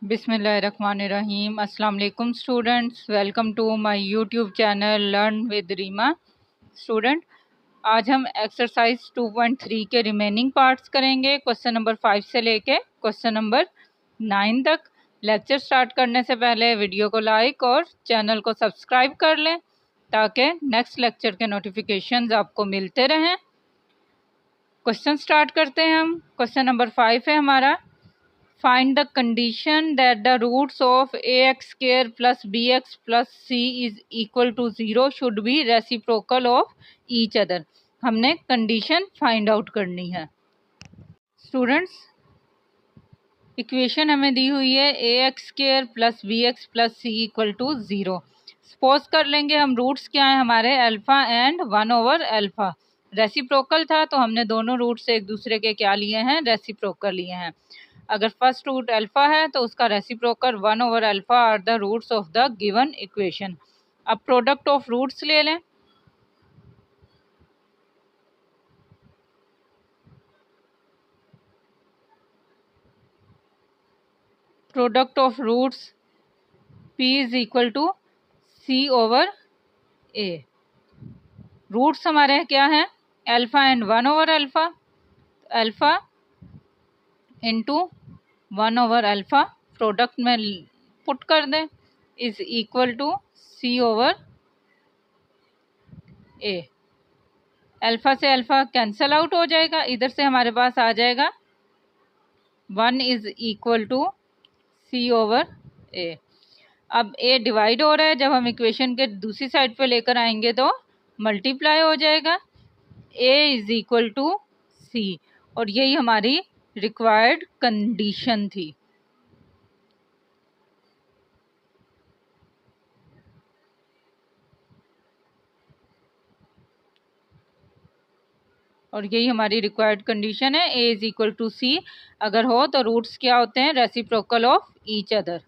बिस्मिल्लाहिर्रहमानिर्रहीम। अस्सलाम वालेकुम students, welcome to my YouTube channel learn with Reema. Student, आज हम एक्सरसाइज 2.3 के रिमेनिंग पार्ट्स करेंगे। क्वेश्चन नंबर 5 से लेके क्वेश्चन नंबर 9 तक। लेक्चर स्टार्ट करने से पहले वीडियो को लाइक और चैनल को सब्सक्राइब कर लें ताकि नेक्स्ट लेक्चर के नोटिफिकेशंस आपको मिलते रहें। क्वेश्चन स्टार्ट करते हैं हम। क्वेश्चन नंबर 5 है हमारा, find the condition that the roots of ax square plus bx plus c is equal to 0 should be reciprocal of each other। हमने कंडीशन फाइंड आउट करनी है। स्टूडेंट्स, इक्वेशन हमें दी हुई है ax square plus bx plus c equal to 0। Suppose कर लेंगे हम रूट्स क्या है हमारे, अल्फा एंड 1/अल्फा। रेसिप्रोकल था तो हमने दोनों रूट्स एक दूसरे के क्या लिए हैं, रेसिप्रोकल लिए हैं। अगर फर्स्ट रूट अल्फा है तो उसका रेसिप्रोकल 1/अल्फा are the roots of the given equation. अब प्रोडक्ट ऑफ रूट्स ले लें। Product of roots p is equal to c/a। Roots हमारे क्या हैं, अल्फा एंड 1/अल्फा। अल्फा इंटू 1/अल्फा प्रोडक्ट में पुट कर दें is equal to c/a। Alpha से अल्फा कैंसल आउट हो जाएगा, इधर से हमारे पास आ जाएगा 1 इज इक्वल टू c/a। अब a डिवाइड हो रहा है, जब हम इक्वेशन के दूसरी साइड पे लेकर आएंगे तो मल्टीप्लाई हो जाएगा, a is equal to c। और यही हमारी रिक्वायर्ड कंडीशन थी। और यही हमारी रिक्वायर्ड कंडीशन है, a is equal to c अगर हो तो रूट्स क्या होते हैं, reciprocal of each other.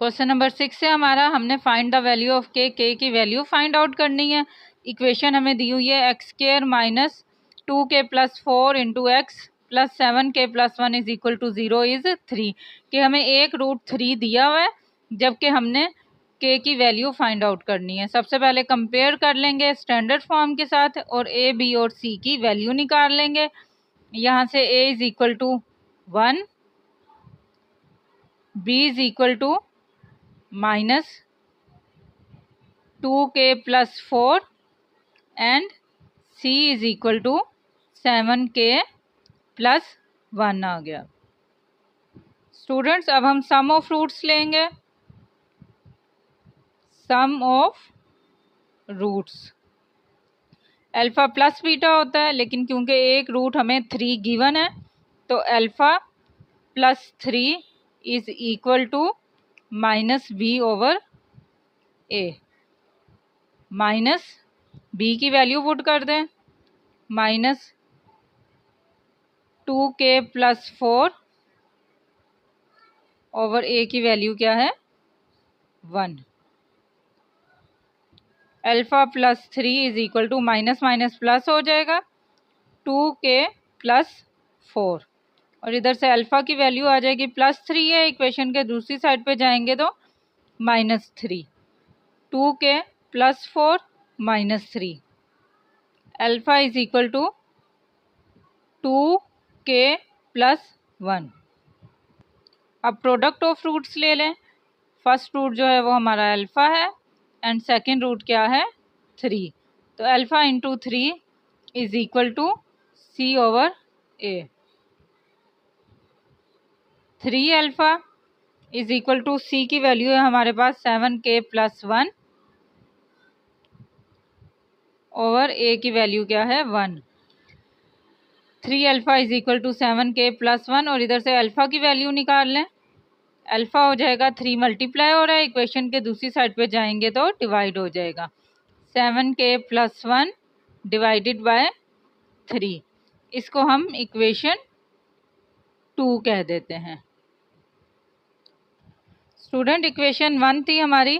Question number 6 है हमारा, हमने find the value of k की वैल्यू फाइंड आउट करनी है। इक्वेशन हमें दी हुई है x square minus 2k plus 4 into x plus 7k plus 1 is equal to 0 is 3 कि हमें एक रूट 3 दिया हुआ है जबकि हमने k की वैल्यू फाइंड आउट करनी है। सबसे पहले कंपेयर कर लेंगे स्टैंडर्ड फॉर्म के साथ और a b और c की वैल्यू निकाल लेंगे। यहाँ से a is equal to 1, b is equal to minus 2k plus 4 and c is equal to 7k plus 1 आ गया। स्टूडेंट्स, अब हम सम ऑफ रूट्स लेंगे। Sum of roots alpha plus beta होता है, लेकिन क्योंकि एक रूट हमें 3 गिवन है तो alpha plus 3 is equal to minus b/a। Minus b की वैल्यू पुट कर दें, minus 2k plus 4 over a की वैल्यू क्या है, 1। Alpha plus 3 is equal to minus minus plus हो जाएगा 2k प्लस 4 और इधर से अल्फा की वैल्यू आ जाएगी प्लस 3 है, इक्वेशन के दूसरी साइड पे जाएंगे तो minus 3, 2k plus 4 minus 3। Alpha is equal to 2k plus 1। अब प्रोडक्ट ऑफ रूट्स ले लें। फर्स्ट रूट जो है वो हमारा अल्फा है एंड सेकेंड रूट क्या है, 3। तो alpha into 3 is equal to c/a। 3 alpha is equal to c की वैल्यू है हमारे पास 7k प्लस 1 ओवर a की वैल्यू क्या है, 1। 3 alpha is equal to 7k plus 1 और इधर से अल्फा की वैल्यू निकाल लें। अल्फा हो जाएगा 3 मल्टीप्लाई हो रहा है, इक्वेशन के दूसरी साइड पे जाएंगे तो डिवाइड हो जाएगा, 7k प्लस 1 डिवाइडेड बाय 3। इसको हम इक्वेशन 2 कह देते हैं। स्टूडेंट, इक्वेशन 1 थी हमारी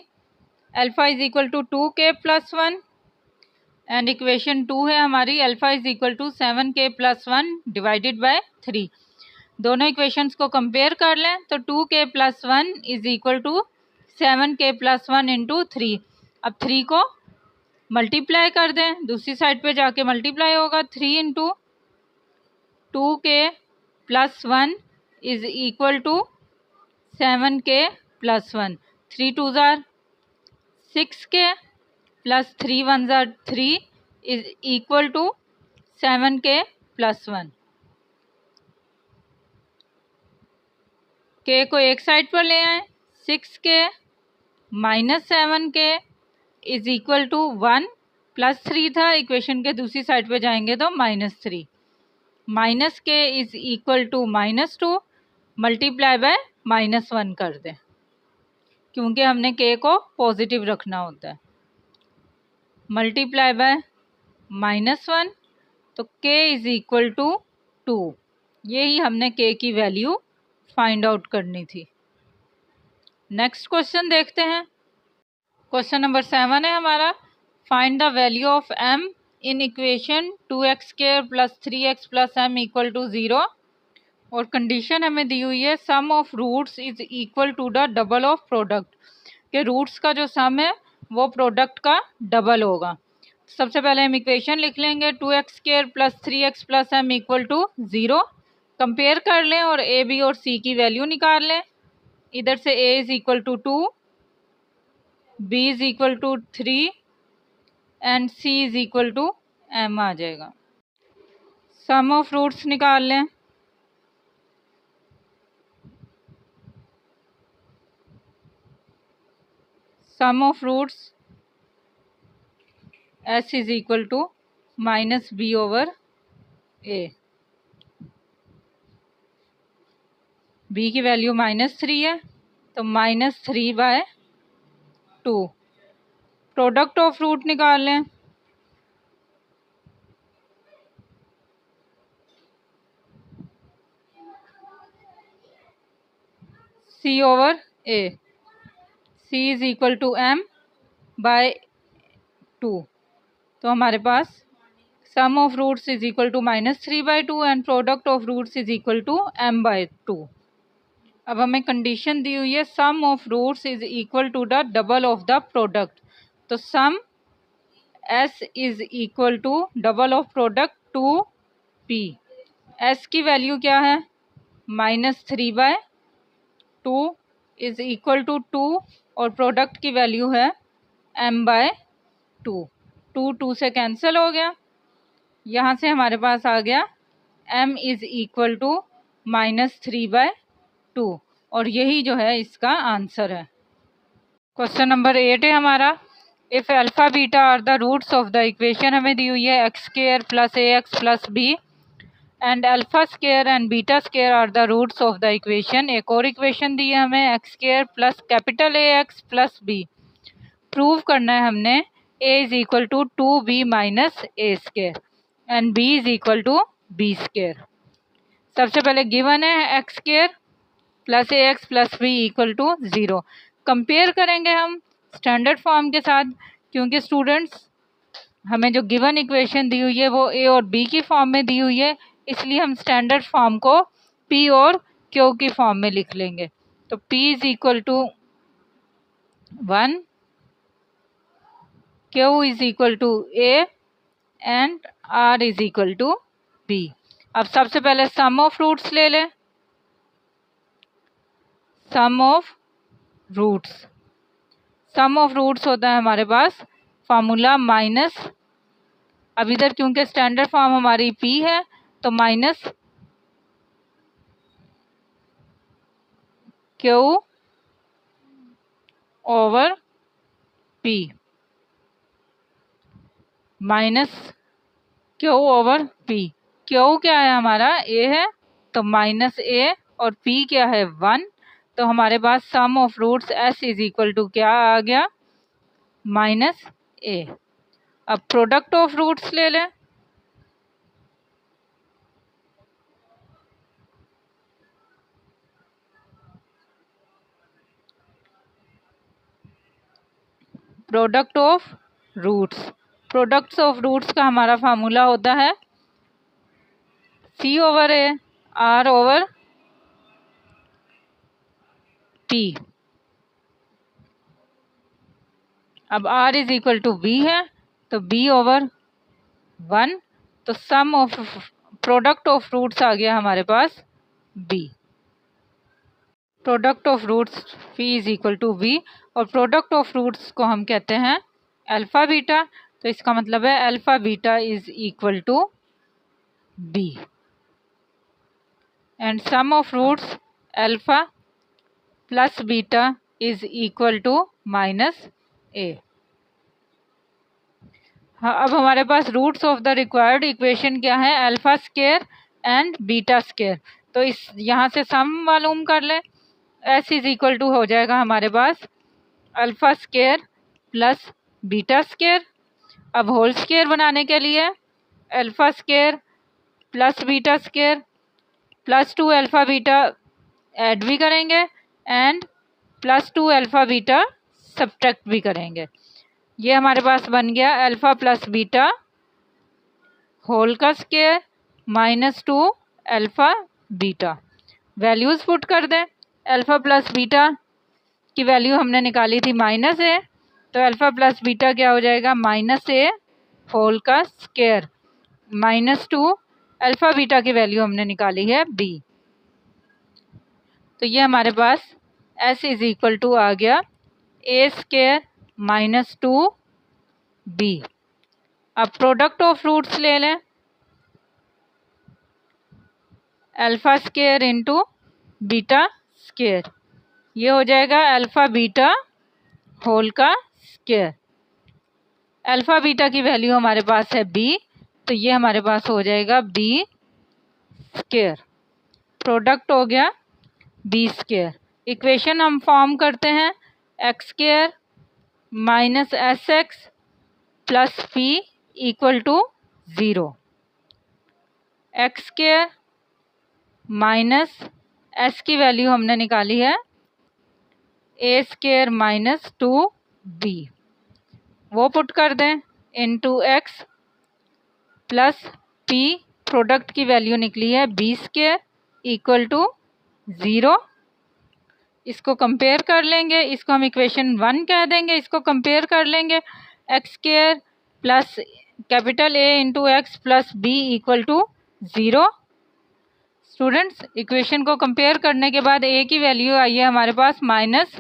alpha is equal to 2k plus 1 and equation 2 है हमारी alpha is equal to 7k plus 1 divided by 3। दोनों इक्वेशंस को कंपेयर कर लें तो 2k + 1 is equal to 7k + 1 into 3। अब 3 को मल्टीप्लाई कर दें, दूसरी साइड पे जाके मल्टीप्लाई होगा। 3 into 2k + 1 is equal to 7k + 1। 3 2s are 6k + 3 1s are 3 is equal to 7k + 1। k को एक साइड पर ले आए। 6k - 7k is equal to 1 + 3 था, इक्वेशन के दूसरी साइड पे जाएंगे तो -3। -k is equal to -2 multiply by -1 कर दें, क्योंकि हमने k को पॉजिटिव रखना होता है। मल्टीप्लाई बाय -1 तो k इज इक्वल टू 2। यही हमने k की वैल्यू फाइंड आउट करनी थी। नेक्स्ट क्वेश्चन देखते हैं। क्वेश्चन नंबर 7 है हमारा, find the value of m in equation 2x² + 3x + m equal to 0। और कंडीशन हमें दी हुई है sum of roots is equal to the double of product, के रूट्स का जो सम है वो प्रोडक्ट का डबल होगा। सबसे पहले हम इक्वेशन लिख लेंगे 2x² + 3x + m equal to 0। Compare कर लें और a, b और c की वैल्यू निकाल लें। इधर से a is equal to 2, b is equal to 3 and c is equal to m आ जाएगा। सम ऑफ रूट्स निकाल लें। Sum of roots s is equal to -b/a। b की वैल्यू -3 है तो -3/2। प्रोडक्ट ऑफ रूट निकाल लें। c/a, c is equal to m/2। तो हमारे पास sum of roots is equal to -3/2 and product of roots is equal to m/2। अब हमें कंडीशन दी हुई है sum of roots is equal to the double of the product. तो sum s is equal to double of product 2p। s की value क्या है? -3/2 is equal to 2 और प्रोडक्ट की वैल्यू है m/2। 2 से कैंसिल हो गया। यहाँ से हमारे पास आ गया m इज इक्वल टू -3/2 और यही जो है इसका आंसर है। क्वेश्चन नंबर 8 है हमारा, if alpha beta are the roots of the equation हमें दी हुई है x² + ax + b and alpha square and beta square are the roots of the equation. एक और इक्वेशन दी है हमें x² + capital AX + b। Prove करना है हमने a is equal to 2b - a² and b is equal to b²। सबसे पहले given है x² + ax + b equal to 0। Compare करेंगे हम स्टैंडर्ड फॉर्म के साथ, क्योंकि स्टूडेंट्स हमें जो गिवन इक्वेशन दी हुई है वो a और b की फॉर्म में दी हुई है, इसलिए हम स्टैंडर्ड फॉर्म को p और q की फॉर्म में लिख लेंगे। तो p is equal to 1, q is equal to a and r is equal to b। अब सबसे पहले सम ऑफ रूट्स ले लें। सम ऑफ रूट्स होता है हमारे पास फार्मूला माइनस, अब इधर क्योंकि स्टैंडर्ड फॉर्म हमारी p है तो minus q over p, minus q over p। q क्या है हमारा? a है तो -a और p क्या है? 1। तो हमारे पास sum of roots s is equal to क्या आ गया? -a। अब प्रोडक्ट ऑफ रूट्स ले लें। प्रोडक्ट ऑफ रूट्स का हमारा फार्मूला होता है c/a r/b। P। अब R is equal to B है, तो B ओवर 1, तो sum of product of roots आ गया हमारे पास B। Product of roots P is equal to B, और प्रोडक्ट ऑफ रूट्स को हम कहते हैं अल्फ़ा बीटा, तो इसका मतलब है alpha beta is equal to B, and sum of roots alpha plus beta is equal to minus A। हाँ, अब हमारे पास roots of the required equation क्या है, alpha square and beta square. तो इस यहाँ से सम मालूम कर लें, S इज इक्वल टू हो जाएगा हमारे पास alpha square plus beta square. अब होल स्क्वायर बनाने के लिए alpha square plus beta square plus 2 alpha beta add भी करेंगे and plus 2 alpha beta subtract भी करेंगे। ये हमारे पास बन गया अल्फ़ा प्लस बीटा होल का square minus 2 alpha beta. Values put कर दें, अल्फ़ा प्लस बीटा की वैल्यू हमने निकाली थी माइनस A, तो अल्फ़ा प्लस बीटा क्या हो जाएगा, माइनस A होल का स्क्वायर माइनस 2 अल्फ़ा बीटा की वैल्यू हमने निकाली है B। तो ये हमारे पास S इज इक्वल टू आ गया A स्क्वायर माइनस 2 B। अब प्रोडक्ट ऑफ रूट्स ले लें, alpha square into beta square, ये हो जाएगा अल्फ़ा बीटा होल का स्क्वायर। अल्फ़ा बीटा की वैल्यू हमारे पास है B, तो ये हमारे पास हो जाएगा B स्क्वायर। प्रोडक्ट हो गया B स्क्वायर। इक्वेशन हम फॉर्म करते हैं x square minus s x plus P equal to 0। X square minus S की वैल्यू हमने निकाली है A स्क्वायर माइनस 2B, वो पुट कर दें into x plus P, product की वैल्यू निकली है B स्क्वायर इक्वल टू 0। इसको कंपेयर कर लेंगे, इसको हम इक्वेशन 1 कह देंगे, इसको कंपेयर कर लेंगे x square plus capital A into x plus B equal to 0। Students, equation को कंपेयर करने के बाद A की वैल्यू आई है हमारे पास माइनस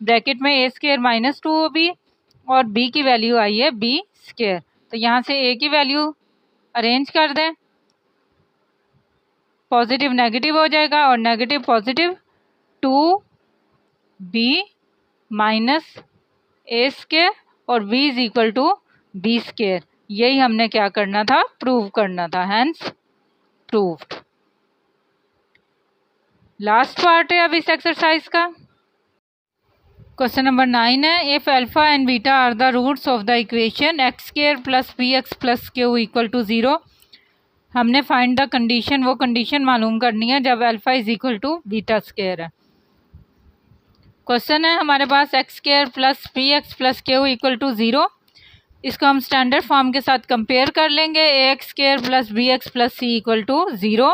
ब्रैकेट में A स्क्वायर माइनस 2B, और B की वैल्यू आई है B स्क्वायर। तो यहाँ से A की वैल्यू अरेंज कर दें, पॉजिटिव नेगेटिव हो जाएगा और negative positive 2B minus A square और B is equal to B square. यही हमने क्या करना था, प्रूव करना था, हैंस प्रूव्ड। लास्ट पार्ट है अब इस एक्सरसाइज का। क्वेश्चन नंबर 9 है, if alpha and beta are the roots of the equation x square plus p x plus q equal to 0। हमने फाइंड द कंडीशन, वो कंडीशन मालूम करनी है जब alpha is equal to beta square है। Question है हमारे पास x square plus p x plus q equal to 0। इसको हम स्टैंडर्ड फॉर्म के साथ कंपेयर कर लेंगे, a x square plus b x plus c equal to 0।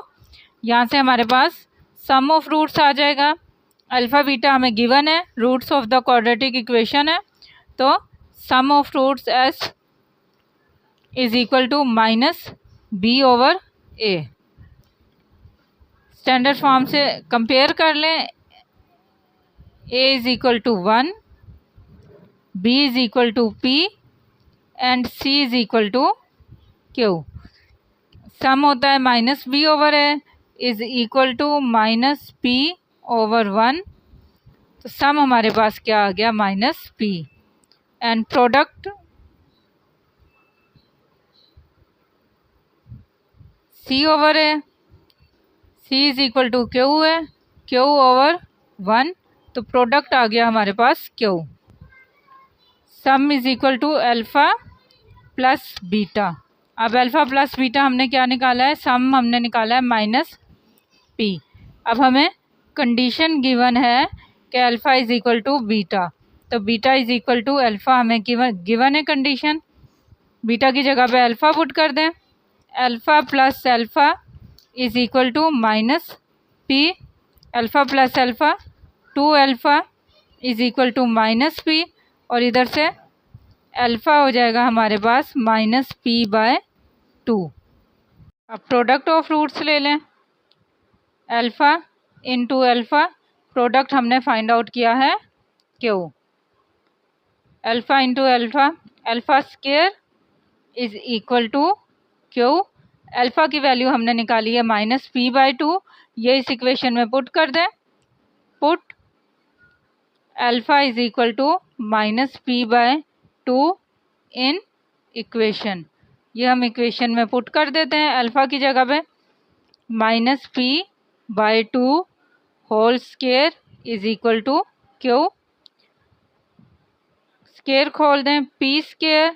यहाँ से हमारे पास सम ऑफ रूट्स आ जाएगा, अल्फ़ा बीटा हमें गिवन है, roots of the quadratic equation है, तो sum of roots s is equal to minus b over a. Standard form से कंपेयर कर लें, a is equal to 1, b is equal to p and c is equal to q. Sum होता है minus b over a is equal to minus p over 1, तो sum हमारे पास क्या आ गया, minus p, and product c over है, c is equal to q है, क्यू ओवर 1, तो प्रोडक्ट आ गया हमारे पास q. Sum is equal to alpha plus beta. अब अल्फ़ा प्लस बीटा हमने क्या निकाला है, सम हमने निकाला है माइनस पी। अब हमें कंडीशन गिवन है कि alpha is equal to beta, तो beta is equal to alpha हमें गिवन है कंडीशन, बीटा की जगह पे अल्फ़ा पुट कर दें, alpha plus alpha is equal to minus p, alpha plus alpha 2 alpha is equal to minus p, और इधर से अल्फ़ा हो जाएगा हमारे पास माइनस पी बाय 2। अब प्रोडक्ट ऑफ रूट्स ले लें, अल्फ़ा इंटू अल्फ़ा, प्रोडक्ट हमने फाइंड आउट किया है q, alpha into alpha, alpha square is equal to q, alpha की वैल्यू हमने निकाली है माइनस पी बाय 2, ये इस इक्वेशन में पुट कर दें, put alpha is equal to minus p by 2 in equation, ये हम इक्वेशन में पुट कर देते हैं। अल्फ़ा की जगह पे minus p by 2 whole square is equal to q, square खोल दें, p square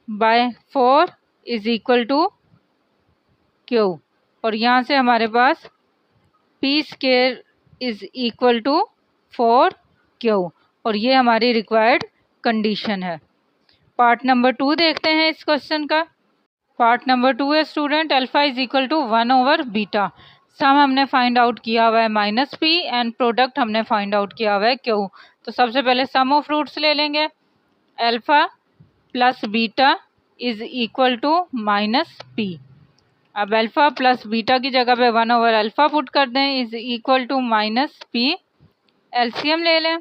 by 4 is equal to q, और यहाँ से हमारे पास p square is equal to 4 q, और ये हमारी रिक्वायर्ड कंडीशन है। पार्ट नंबर 2 देखते हैं इस क्वेश्चन का। पार्ट नंबर 2 है student, alpha is equal to 1 over beta, sum हमने फाइंड आउट किया हुआ है माइनस पी एंड प्रोडक्ट हमने फाइंड आउट किया हुआ है क्यू। तो सबसे पहले सम ऑफ रूट्स ले लेंगे, alpha plus beta is equal to minus p. अब अल्फ़ा प्लस बीटा की जगह पे 1 ओवर अल्फ़ा पुट कर दें, is equal to minus p, LCM ले लें,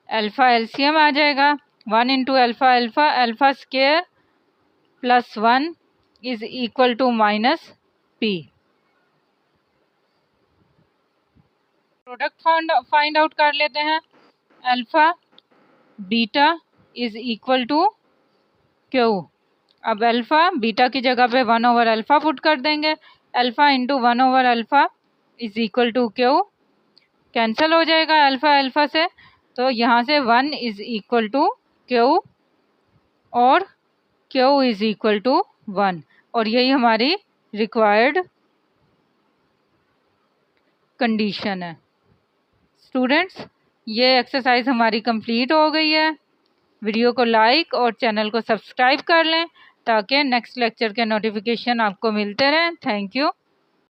अल्फ़ा एलसीएम आ जाएगा 1 into alpha alpha, alpha square plus 1 is equal to minus p. Product find out कर लेते हैं, alpha beta is equal to q. अब अल्फ़ा बीटा की जगह पे 1 ओवर अल्फ़ा पुट कर देंगे, alpha into 1 over alpha is equal to q, cancel हो जाएगा अल्फ़ा अल्फ़ा से, तो यहाँ से 1 इज़ इक्वल टू क्यू और क्यू इज़ इक्वल टू 1, और यही हमारी रिक्वायर्ड कंडीशन है। स्टूडेंट्स, ये एक्सरसाइज हमारी कंप्लीट हो गई है। वीडियो को लाइक और चैनल को सब्सक्राइब कर लें ताकि नेक्स्ट लेक्चर के नोटिफिकेशन आपको मिलते रहें। Thank you.